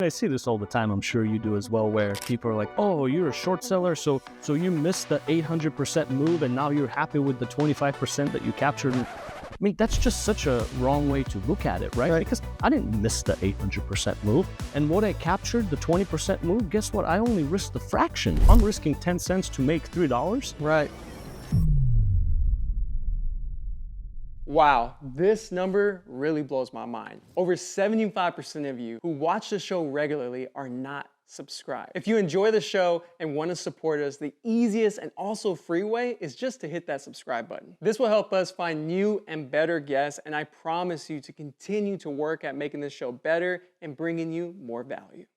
I see this all the time. I'm sure you do as well, where people are like, "Oh, you're a short seller, so you missed the 800% move, and now you're happy with the 25% that you captured." I mean, that's just such a wrong way to look at it, right? Because I didn't miss the 800% move, and what I captured, the 20% move, guess what? I only risked the fraction. I'm risking 10 cents to make $3. Right. Wow, this number really blows my mind. Over 75% of you who watch the show regularly are not subscribed. If you enjoy the show and want to support us, the easiest and also free way is just to hit that subscribe button. This will help us find new and better guests, and I promise you to continue to work at making this show better and bringing you more value.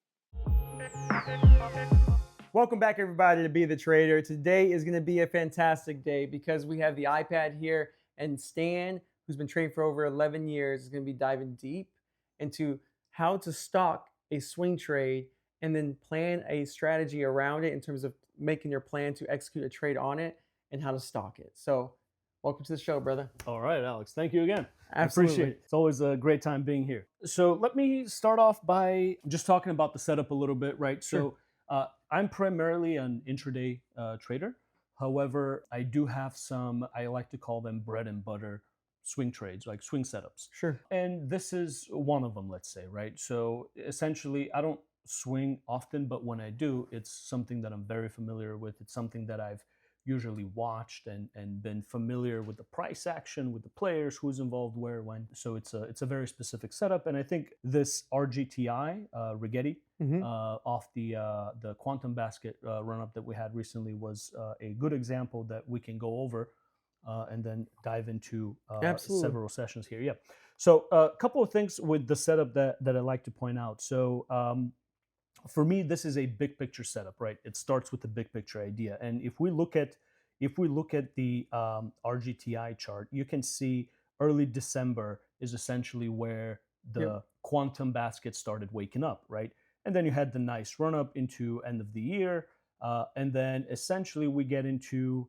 Welcome back, everybody, to Be the Trader. Today is going to be a fantastic day because we have the iPad here, and Stan, who's been trading for over 11 years, is going to be diving deep into how to stock a swing trade and then plan a strategy around it in terms of making your plan to execute a trade on it and how to stock it. So welcome to the show, brother. All right, Alex. Thank you again. Absolutely. I appreciate it. It's always a great time being here. So let me start off by just talking about the setup a little bit, right? Sure. So I'm primarily an intraday trader. However, I do have some, I like to call them bread and butter swing trades, like swing setups. Sure. And this is one of them, let's say, right? So essentially, I don't swing often, but when I do, it's something that I'm very familiar with. It's something that I've usually watched and been familiar with the price action, with the players, who's involved where, when. So it's a very specific setup. And I think this RGTI, Rigetti, off the quantum basket run up that we had recently was a good example that we can go over and then dive into several sessions here. Yeah. So a couple of things with the setup that I like to point out. So for me, this is a big picture setup, right? It starts with the big picture idea. And if we look at the RGTI chart, you can see early December is essentially where the quantum basket started waking up, right? And then you had the nice run up into end of the year. And then essentially we get into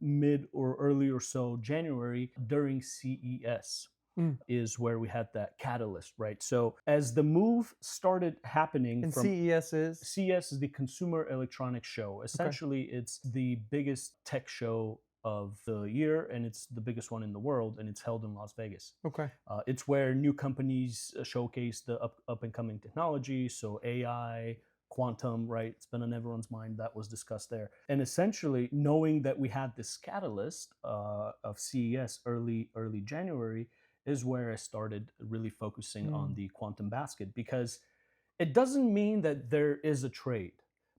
mid or early or so January during CES. Is where we had that catalyst, right? So as the move started happening, And from CES is? CES is the Consumer Electronics Show. Essentially, it's the biggest tech show of the year, and it's the biggest one in the world, and it's held in Las Vegas. Okay. It's where new companies showcase the up and coming technology, so AI, quantum, right? It's been on everyone's mind. That was discussed there. And essentially, knowing that we had this catalyst of CES early January, is where I started really focusing on the quantum basket, because it doesn't mean that there is a trade,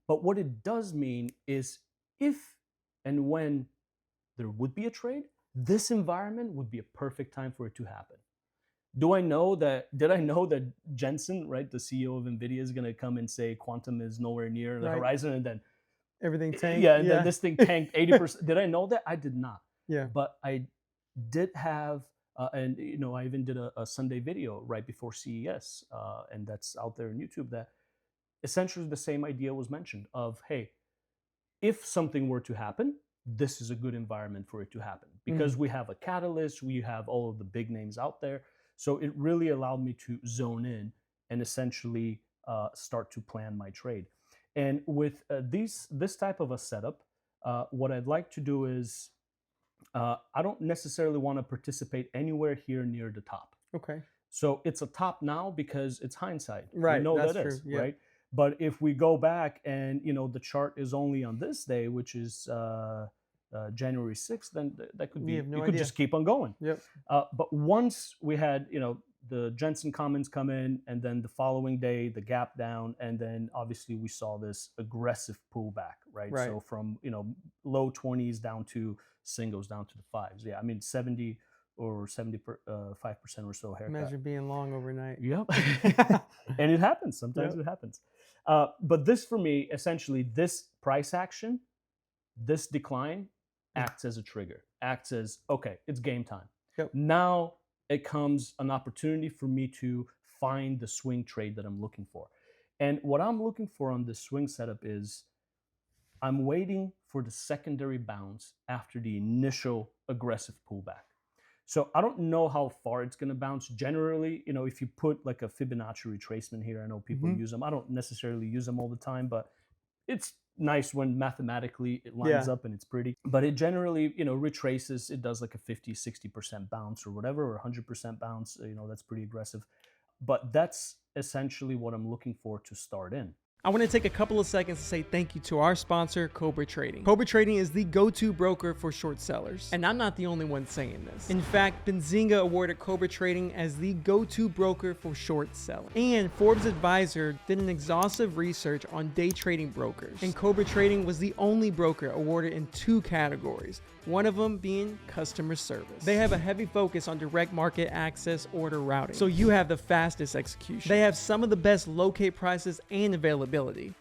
but what it does mean is if and when there would be a trade, this environment would be a perfect time for it to happen. Did I know that Jensen, right, the CEO of NVIDIA, is going to come and say quantum is nowhere near the horizon, and then everything tanked? Yeah, and then this thing tanked 80%. Did I know that? I did not. Yeah. But I did have and I even did a Sunday video right before CES, and that's out there on YouTube, that essentially the same idea was mentioned of, hey, if something were to happen, this is a good environment for it to happen, because we have a catalyst, we have all of the big names out there. So it really allowed me to zone in and essentially start to plan my trade. And with this type of a setup, what I'd like to do is, I don't necessarily want to participate anywhere here near the top. Okay. So it's a top now because it's hindsight. Right. We know that's that true. is, Yeah. right? But if we go back and the chart is only on this day, which is January 6th, then that could be, We have no you could idea. just keep on going. Yep. But once we had, the Jensen comments come in, and then the following day, the gap down, and then obviously we saw this aggressive pullback, right? Right. So from, low 20s down to singles, down to the fives. Yeah, I mean, 70 or 75% or so haircut. Imagine being long overnight. Yep. And it happens. Sometimes it happens. But this, for me, essentially, this price action, this decline acts as a trigger, acts as, okay, it's game time. Yep. Now it comes an opportunity for me to find the swing trade that I'm looking for. And what I'm looking for on this swing setup is, I'm waiting for the secondary bounce after the initial aggressive pullback. So I don't know how far it's going to bounce. Generally, if you put like a Fibonacci retracement here, I know people Hmm. use them. I don't necessarily use them all the time, but it's nice when mathematically it lines Yeah. up and it's pretty. But it generally, retraces. It does like a 50, 60% bounce or whatever, or 100% bounce. That's pretty aggressive. But that's essentially what I'm looking for to start in. I want to take a couple of seconds to say thank you to our sponsor, Cobra Trading. Cobra Trading is the go-to broker for short sellers. And I'm not the only one saying this. In fact, Benzinga awarded Cobra Trading as the go-to broker for short sellers. And Forbes Advisor did an exhaustive research on day trading brokers. And Cobra Trading was the only broker awarded in 2 categories, one of them being customer service. They have a heavy focus on direct market access order routing, so you have the fastest execution. They have some of the best locate prices and availability.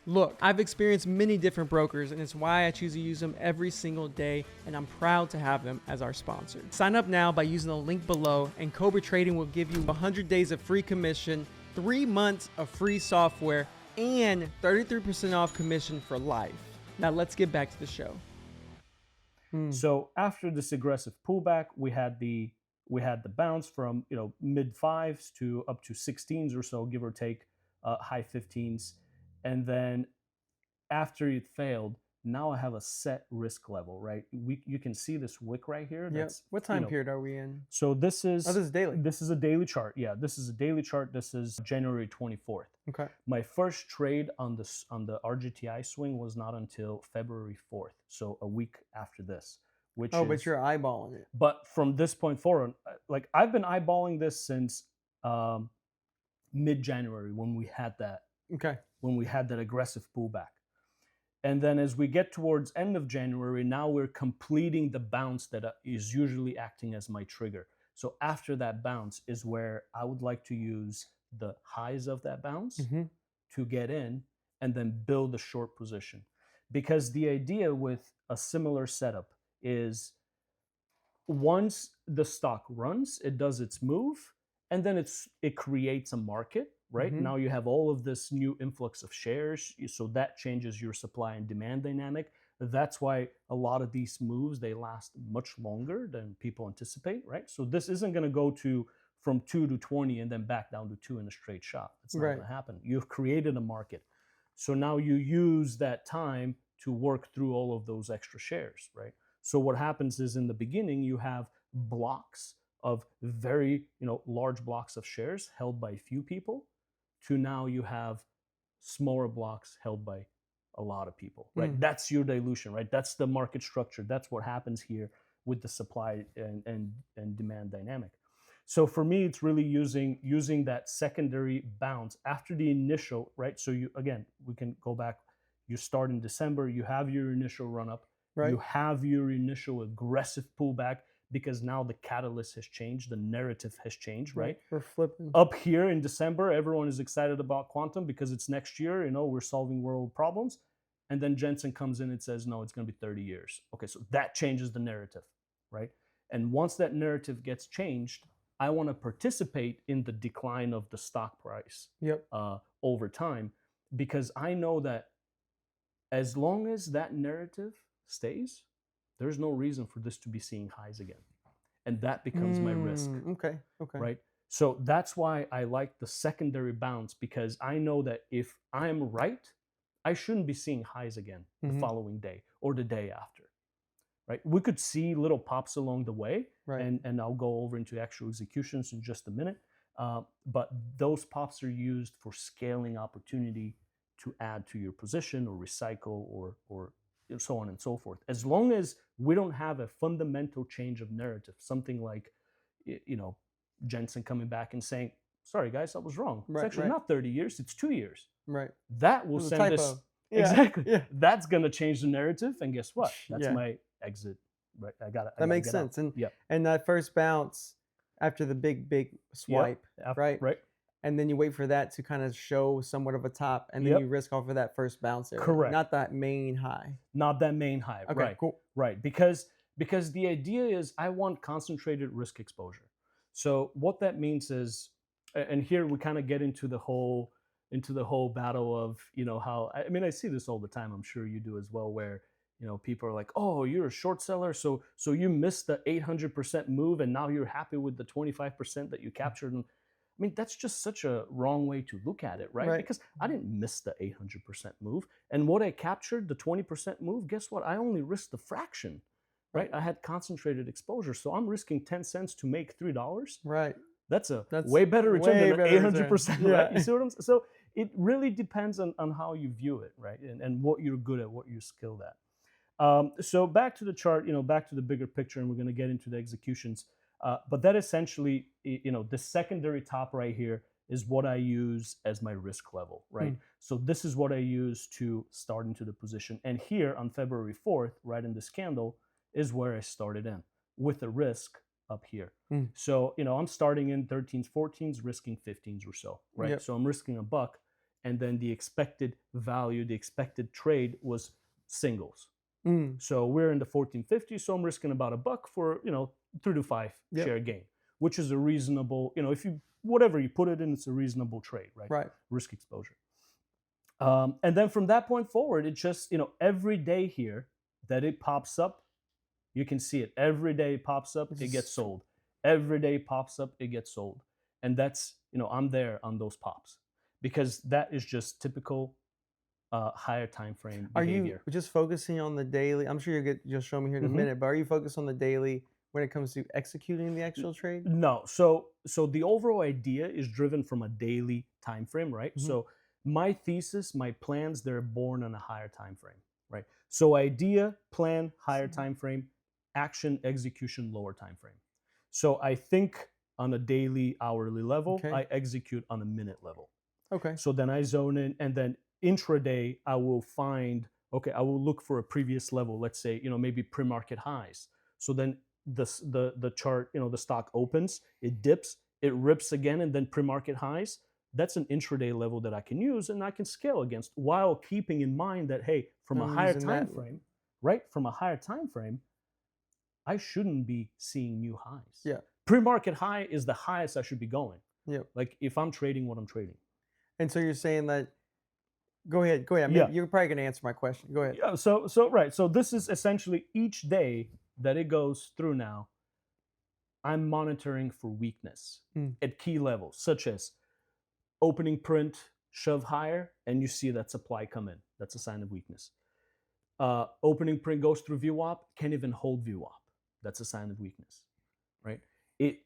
Look, I've experienced many different brokers, and it's why I choose to use them every single day, and I'm proud to have them as our sponsor. Sign up now by using the link below, and Cobra Trading will give you 100 days of free commission, 3 months of free software, and 33% off commission for life. Now let's get back to the show. So after this aggressive pullback, we had the bounce from mid 5s to up to 16s or so, give or take, high 15s, and then after it failed, now I have a set risk level, right? You can see this wick right here. Yeah. That's What time period are we in? So this is Oh, this is daily. This is a daily chart. Yeah, this is a daily chart. This is January 24th. Okay. My first trade on the RGTI swing was not until February 4th, so a week after this. But you're eyeballing it. But from this point forward, like I've been eyeballing this since mid-January when we had that Okay. aggressive pullback. And then as we get towards end of January, now we're completing the bounce that is usually acting as my trigger. So after that bounce is where I would like to use the highs of that bounce to get in and then build a short position. Because the idea with a similar setup is once the stock runs, it does its move, and then it creates a market, right? Now you have all of this new influx of shares, so that changes your supply and demand dynamic. That's why a lot of these moves, they last much longer than people anticipate, right? So this isn't going to go from 2 to 20 and then back down to 2 in a straight shot. That's not Right. going to happen. You've created a market. So now you use that time to work through all of those extra shares, right? So what happens is in the beginning, you have blocks of very, large blocks of shares held by a few people, to now you have smaller blocks held by a lot of people, right? That's your dilution, right? That's the market structure. That's what happens here with the supply and demand dynamic. So for me, it's really using that secondary bounce after the initial, right? So we can go back. You start in December, you have your initial run up, Right. you have your initial aggressive pullback, because now the catalyst has changed, the narrative has changed, right? We're flipping. Up here in December, everyone is excited about quantum because it's next year, we're solving world problems. And then Jensen comes in and says, no, it's going to be 30 years. Okay, so that changes the narrative, right? And once that narrative gets changed, I want to participate in the decline of the stock price over time, because I know that as long as that narrative stays, there's no reason for this to be seeing highs again. And that becomes my risk. Okay. Right? So that's why I like the secondary bounce, because I know that if I'm right, I shouldn't be seeing highs again the following day or the day after. Right? We could see little pops along the way, Right. and I'll go over into actual executions in just a minute. But those pops are used for scaling opportunity to add to your position or recycle or so on and so forth. As long as we don't have a fundamental change of narrative, something like, Jensen coming back and saying, sorry guys, I was wrong. It's actually not 30 years, it's 2 years. Right. That will send us exactly. Yeah. That's gonna change the narrative. And guess what? That's my exit. Right. That makes sense. And that first bounce after the big swipe, right? Right. And then you wait for that to kind of show somewhat of a top, and then you risk off of that first bounce area. Correct. Not that main high. Not that main high. Okay, right. cool. Right. Because the idea is I want concentrated risk exposure. So what that means is, and here we kind of get into the whole battle of, how, I mean, I see this all the time. I'm sure you do as well, where, people are like, oh, you're a short seller, so you missed the 800% move and now you're happy with the 25% that you captured. And I mean, that's just such a wrong way to look at it, right? Right. Because I didn't miss the 800% move. And what I captured, the 20% move, guess what? I only risked the fraction, right? I had concentrated exposure. So I'm risking 10 cents to make $3. Right. That's a That's way better return way than better return. 800%, right? You Yeah. see what I'm saying? So it really depends on how you view it, right? And what you're good at, what you're skilled at. So back to the chart, back to the bigger picture, and we're going to get into the executions. But that essentially, the secondary top right here is what I use as my risk level, right? Hmm. So this is what I use to start into the position. And here on February 4th, right in this candle, is where I started in with the risk up here. Hmm. So, I'm starting in 13s, 14s, risking 15s or so, right? Yep. So I'm risking $1, and then the expected value, the expected trade was singles. Mm. So we're in the 1450, so I'm risking about $1 for 3 to 5 Yep. share gain, which is a reasonable, if you whatever you put it in, it's a reasonable trade, right? Right. Risk exposure. And then from that point forward, it just every day here that it pops up, you can see it. Every day it pops up, it gets sold. Every day it pops up, it gets sold, and that's I'm there on those pops because that is just typical higher time frame Are behavior. you just focusing on the daily? I'm sure you'll show me here in a Mhm. minute, but are you focused on the daily when it comes to executing the actual trade? No. So the overall idea is driven from a daily time frame, right? Mhm. So my thesis, my plans, they're born on a higher time frame, right? So idea, plan, higher time frame, action, execution, lower time frame. So I think on a daily, hourly level, Okay. I execute on a minute level. Okay. So then I zone in, and then intraday, I will find, okay, I will look for a previous level, let's say, maybe pre-market highs. So then the chart, the stock opens, it dips, it rips again, and then pre-market highs. That's an intraday level that I can use and I can scale against while keeping in mind that, hey, from a I'm higher using time that. frame, right? From a higher time frame, I shouldn't be seeing new highs. Yeah. Pre-market high is the highest I should be going. Yep. Like if I'm trading what I'm trading. And so you're saying that. Go ahead. Go ahead. Yeah. Maybe you're probably going to answer my question. Go ahead. Yeah, so right. So this is essentially each day that it goes through now, I'm monitoring for weakness at key levels, such as opening print, shove higher, and you see that supply come in. That's a sign of weakness. Opening print goes through VWAP, can't even hold VWAP. That's a sign of weakness, right? It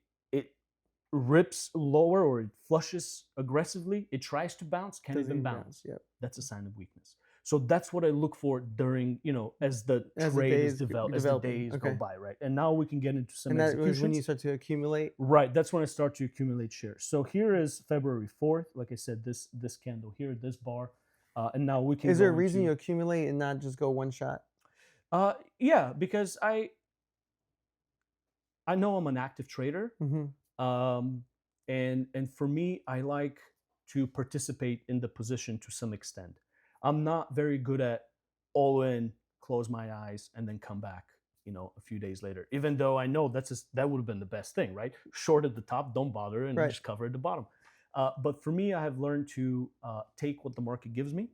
rips lower or it flushes aggressively. It tries to bounce, can't Doesn't even even bounce. Yep. That's a sign of weakness. So that's what I look for during, as the As the trade is days developed, as the developing. days go Okay. by, right? And now we can get into some And that executions. was when you start to accumulate. Right, that's when I start to accumulate shares. So here is February 4th. Like I said, this candle here, this bar, and now we can. Is there a go reason into, you accumulate and not just go one shot? Yeah, because I know I'm an active trader. Mm-hmm. And for me, I like to participate in the position to some extent. I'm not very good at all in, close my eyes, and then come back, a few days later. Even though I know that would have been the best thing, right? Short at the top, don't bother, and Right. just cover at the bottom. But for me, I have learned to take what the market gives me,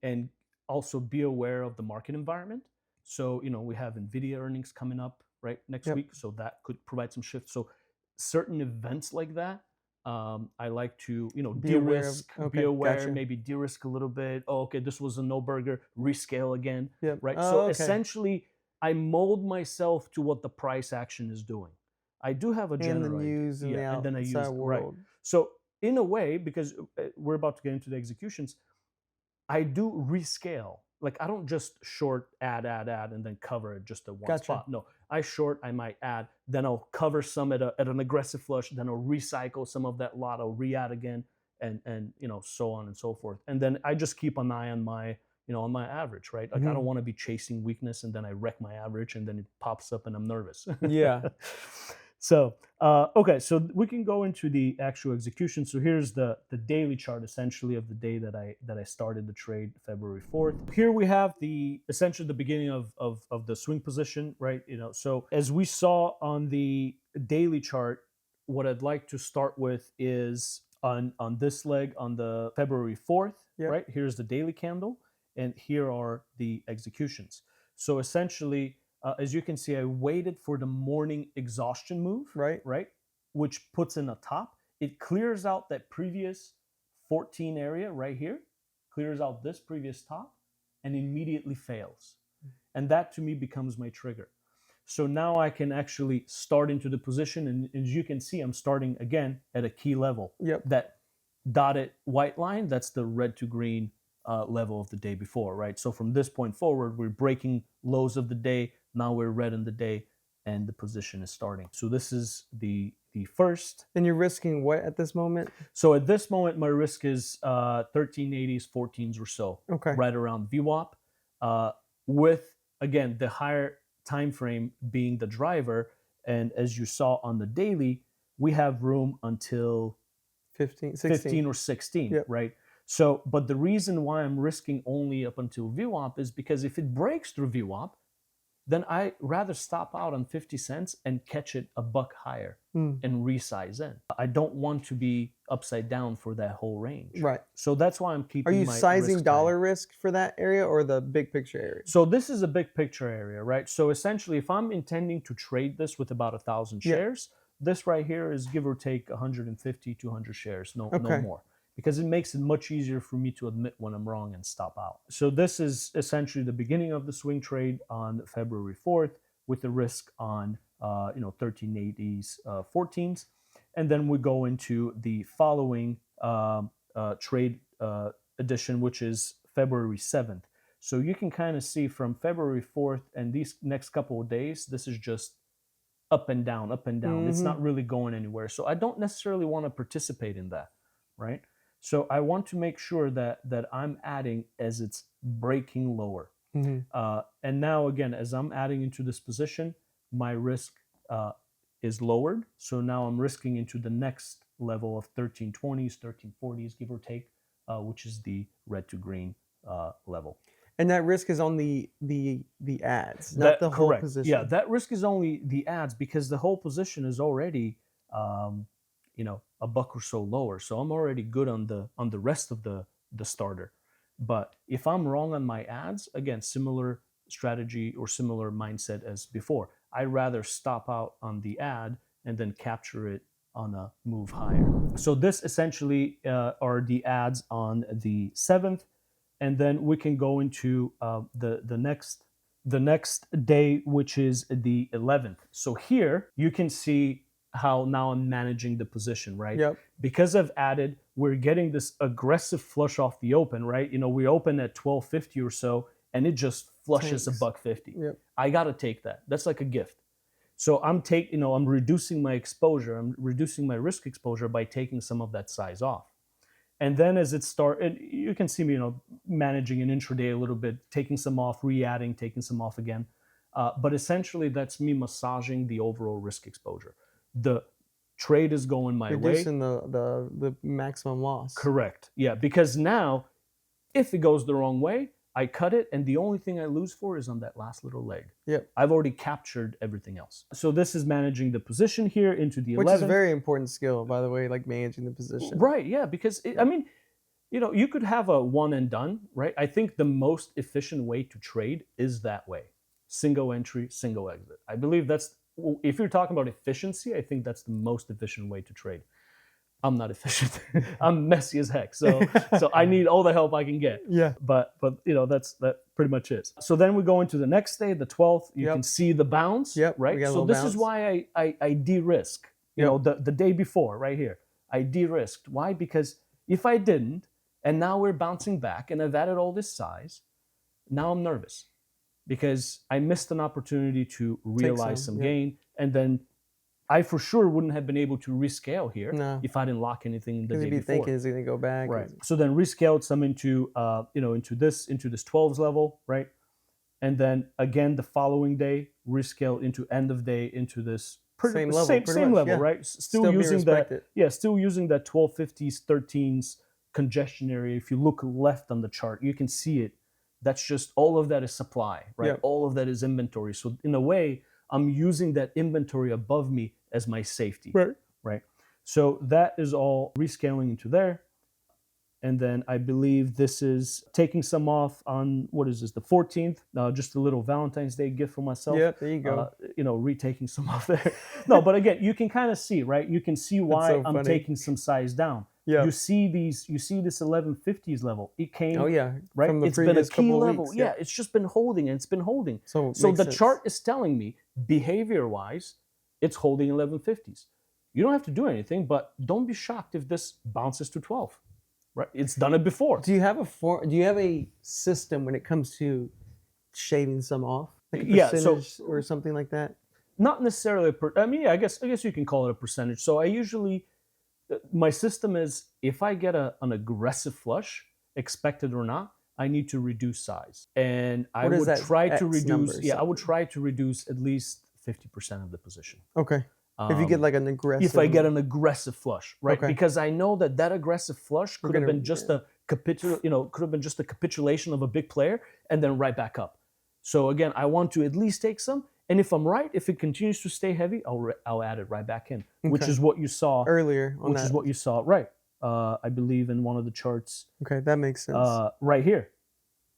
and also be aware of the market environment. So we have Nvidia earnings coming up right next Yep. week, so that could provide some shifts. So certain events like that, I like to Be aware of- de-risk, okay, be aware, gotcha. maybe de-risk a little bit. Oh, okay, this was a no burger, rescale again, Yep. right? Oh, So okay. essentially, I mold myself to what the price action is doing. I do have a And the general idea. news and the and then I use outside right. world. So in a way, because we're about to get into the executions, I do rescale. Like I don't just short, add, and then cover it just at one Gotcha. spot. No, I short, I might add, then I'll cover some at an aggressive flush, then I'll recycle some of that lot, I'll re-add again, and so on and so forth. And then I just keep an eye on my on my average, right? Like I don't want to be chasing weakness and then I wreck my average and then it pops up and I'm nervous. Yeah. So okay, so we can go into the actual execution. So here's the daily chart essentially of the day that I started the trade, February 4th. Here we have essentially the beginning of the swing position, right? So as we saw on the daily chart, what I'd like to start with is on this leg on the February 4th, Yep. right? Here's the daily candle, and here are the executions. So essentially, as you can see, I waited for the morning exhaustion move, Right. right? Which puts in a top. It clears out that previous 14 area right here, clears out this previous top, and immediately fails. And that to me becomes my trigger. So now I can actually start into the position, and as you can see, I'm starting again at a key level. Yep. That dotted white line, that's the red to green level of the day before, right? So from this point forward, we're breaking lows of the day. Now we're red in the day, and the position is starting. So this is the first. And you're risking what at this moment? So at this moment, my risk is 1380s, 14s or so, Okay. right around VWAP, with again the higher time frame being the driver. And as you saw on the daily, we have room until 15, 16. 15 or 16, Yep. right? So, but the reason why I'm risking only up until VWAP is because if it breaks through VWAP, then I rather stop out on 50 cents and catch it a buck higher and resize in. I don't want to be upside down for that whole range. Right. So that's why I'm keeping Are you my sizing risk dollar high. risk for that area or the big picture area? So this is a big picture area, right? So essentially, if I'm intending to trade this with about 1,000 Yeah. shares, this right here is give or take 150, 200 shares, no Okay. more. Because it makes it much easier for me to admit when I'm wrong and stop out. So this is essentially the beginning of the swing trade on February 4th with the risk on 1380s, 14s. And then we go into the following trade edition, which is February 7th. So you can kind of see from February 4th and these next couple of days, this is just up and down, up and down. It's not really going anywhere. So I don't necessarily want to participate in that, right? So I want to make sure that I'm adding as it's breaking lower. And now again, as I'm adding into this position, my risk is lowered. So now I'm risking into the next level of 1320s, 1340s, give or take, which is the red to green level. And that risk is on the ads, not the whole correct. position. Yeah, that risk is only the ads because the whole position is already a buck or so lower. So I'm already good on the rest of the starter. But if I'm wrong on my ads, again, similar strategy or similar mindset as before. I'd rather stop out on the ad and then capture it on a move higher. So this essentially are the ads on the 7th. And then we can go into the next day, which is the 11th. So here you can see how now I'm managing the position, right? Yep. Because I've added, we're getting this aggressive flush off the open, right? We open at 1250 or so, and it just flushes Tanks. $1.50. Yep. I gotta take that. That's like a gift. So I'm reducing my exposure. I'm reducing my risk exposure by taking some of that size off. And then as it started, you can see me, managing an intraday a little bit, taking some off, re-adding, taking some off again. But essentially, that's me massaging the overall risk exposure. The trade is going my way. Reducing the maximum loss. Correct. Yeah, because now, if it goes the wrong way, I cut it, and the only thing I lose for is on that last little leg. Yep. I've already captured everything else. So this is managing the position here into the 11th. Which is a very important skill, by the way, like managing the position. Right, yeah, because, you could have a one and done, right? I think the most efficient way to trade is that way. Single entry, single exit. I believe that's, if you're talking about efficiency, I think that's the most efficient way to trade. I'm not efficient. I'm messy as heck. So I need all the help I can get. Yeah. But that pretty much is. So then we go into the next day, the 12th. You can see the bounce. Yep. Right. So this is why I de-risk. The day before, right here, I de-risked. Why? Because if I didn't, and now we're bouncing back, and I've added all this size, now I'm nervous because I missed an opportunity to realize some gain, and then I for sure wouldn't have been able to rescale here if I didn't lock anything in the day before. You'd be thinking it's going to go back. Right. So then rescaled some into this 12s level, right? And then again the following day rescaled into end of day into this same level, same level, right? Still using that, still using that 1250s, 13s congestion area. If you look left on the chart, you can see it. That's just all of that is supply, right? Yep. All of that is inventory. So in a way, I'm using that inventory above me as my safety, right? So that is all rescaling into there. And then I believe this is taking some off on, what is this, the 14th? Just a little Valentine's Day gift for myself. Yep, there you go. Retaking some off there. No, but again, you can kind of see, right? You can see why so I'm funny. taking some size down. Yeah. You see this 1150s level. It came, Oh yeah, right? from the It's been a previous key couple of level. weeks. Yeah, it's just been holding and it's been holding. So So makes the sense. chart is telling me behavior-wise, it's holding 1150s. You don't have to do anything, but don't be shocked if this bounces to 12. Right? It's done it before. Do you have a system when it comes to shaving some off, like a Yeah, so- percentage or something like that? Not necessarily. I guess you can call it a percentage. So I usually, my system is if I get an aggressive flush, expected or not, I need to reduce size, and I What is would that try to X reduce. number, Yeah, I would something? try to reduce at least 50% of the position. Okay. If you get like an aggressive, If I get an aggressive flush, right? Okay. Because I know that aggressive flush could have gonna- been just a capitulation of a big player and then right back up. So again, I want to at least take some, and if I'm right, if it continues to stay heavy, I'll add it right back in, which Okay. is what you saw earlier on which that. is what you saw, right? I believe in one of the charts Okay, that makes sense. right here.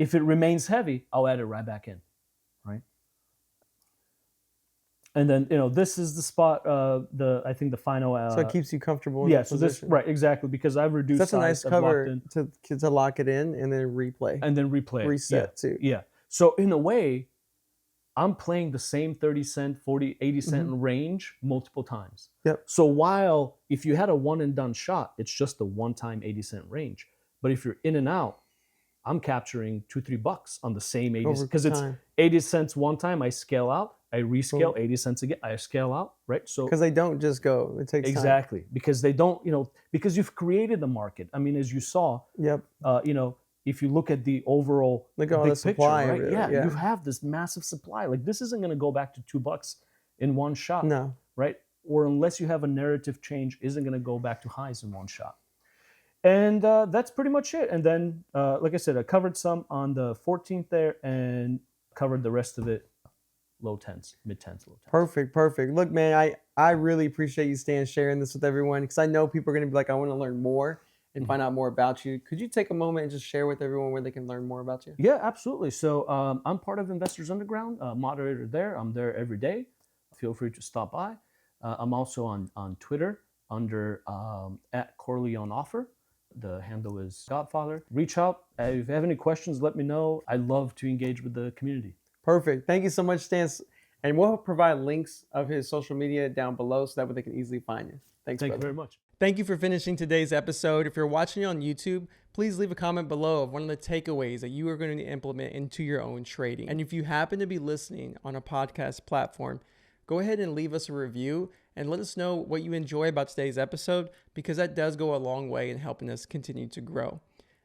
If it remains heavy, I'll add it right back in, right? And then this is the spot. I think the final. So it keeps you comfortable in yeah. that So this position. right exactly because I've reduced. That's a nice size, I've locked cover in, to lock it in and then replay. and then replay it. reset too. Yeah. So in a way, I'm playing the same 30 cent, 40, 80 cent range multiple times. Yep. So while if you had a one and done shot, it's just a one time 80 cent range. But if you're in and out, I'm capturing $2-3 on the same 80 Over because it's time. 80 cents one time, I scale out, I rescale, 80 cents again, I scale out, right? So Because they don't just go. It takes time. exactly, because they don't, because you've created the market. I mean, as you saw, Yep. if you look at the overall Look at all big the supply picture, of right? it, Yeah, yeah. you have this massive supply. Like this isn't going to go back to $2 in one shot, No. right? Or unless you have a narrative change, isn't going to go back to highs in one shot. And that's pretty much it. And then, like I said, I covered some on the 14th there and covered the rest of it low 10s, mid 10s, low 10s. Perfect. Perfect. Look, man, I really appreciate you staying sharing this with everyone because I know people are going to be like, I want to learn more and find out more about you. Could you take a moment and just share with everyone where they can learn more about you? Yeah, absolutely. So I'm part of Investors Underground, moderator there. I'm there every day. Feel free to stop by. I'm also on Twitter under at Corleone Offer. The handle is Godfather. Reach out. If you have any questions, let me know. I love to engage with the community. Perfect. Thank you so much, Stan. And we'll provide links of his social media down below so that way they can easily find you. Thanks, Thank brother. you very much. Thank you for finishing today's episode. If you're watching on YouTube, please leave a comment below of one of the takeaways that you are going to implement into your own trading. And if you happen to be listening on a podcast platform, go ahead and leave us a review and let us know what you enjoy about today's episode because that does go a long way in helping us continue to grow.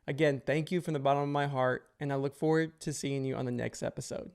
Again, thank you from the bottom of my heart, and I look forward to seeing you on the next episode.